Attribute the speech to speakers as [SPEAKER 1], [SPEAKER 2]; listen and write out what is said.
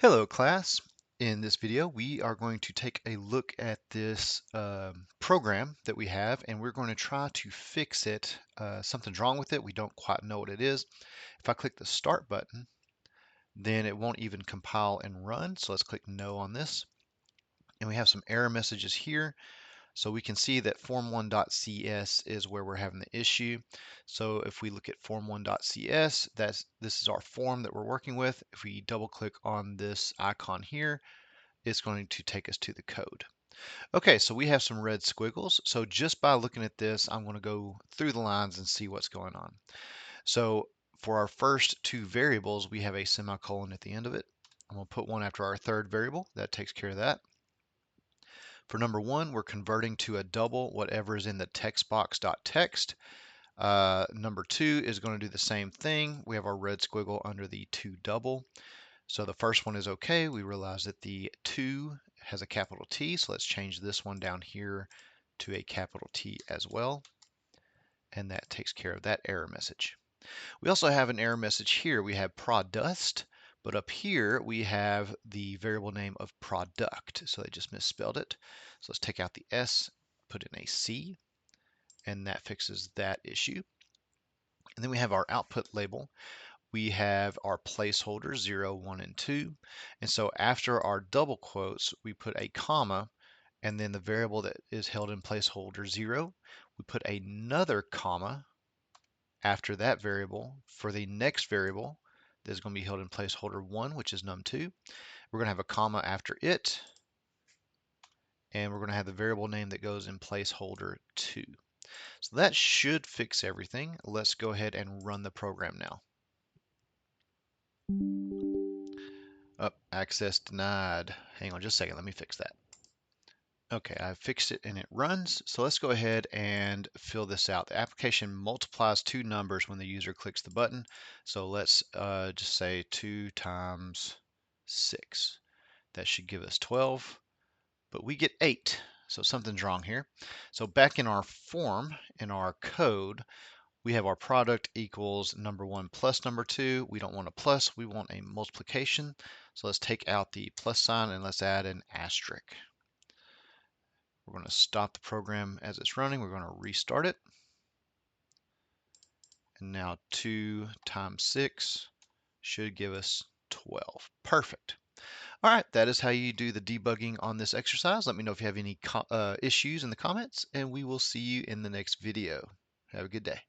[SPEAKER 1] Hello class. In this video we are going to take a look at this program that we have, and we're going to try to fix it. Something's wrong with it. We don't quite know what it is. If I click the start button, then it won't even compile and run. So let's click no on this. And we have some error messages here. So we can see that form1.cs is where we're having the issue. So if we look at form1.cs, this is our form that we're working with. If we double click on this icon here, it's going to take us to the code. Okay, so we have some red squiggles. So just by looking at this, I'm going to go through the lines and see what's going on. So for our first two variables, we have a semicolon at the end of it. I'm going to put one after our third variable. That takes care of that. For number one, we're converting to a double whatever is in the text box.text. Number two is going to do the same thing. We have our red squiggle under the to double. So the first one is okay. We realize that the 2 has a capital T, so let's change this one down here to a capital T as well. And that takes care of that error message. We also have an error message here. We have produst, but up here we have the variable name of product. So they just misspelled it. So let's take out the S, put in a C, and that fixes that issue. And then we have our output label. We have our placeholders 0, 1, and 2. And so after our double quotes, we put a comma, and then the variable that is held in placeholder 0, we put another comma after that variable for the next variable that is going to be held in placeholder 1, which is num2. We're going to have a comma after it, and we're going to have the variable name that goes in placeholder 2. So that should fix everything. Let's go ahead and run the program now. Access denied. Hang on just a second, let me fix that. Okay, I've fixed it and it runs. So let's go ahead and fill this out. The application multiplies two numbers when the user clicks the button. So let's just say 2 times 6. That should give us 12, but we get 8. So something's wrong here. So back in our form, in our code, we have our product equals number 1 plus number 2. We don't want a plus, we want a multiplication. So let's take out the plus sign and let's add an asterisk. We're going to stop the program as it's running. We're going to restart it. And now 2 times 6 should give us 12. Perfect. All right, that is how you do the debugging on this exercise. Let me know if you have any issues in the comments, and we will see you in the next video. Have a good day.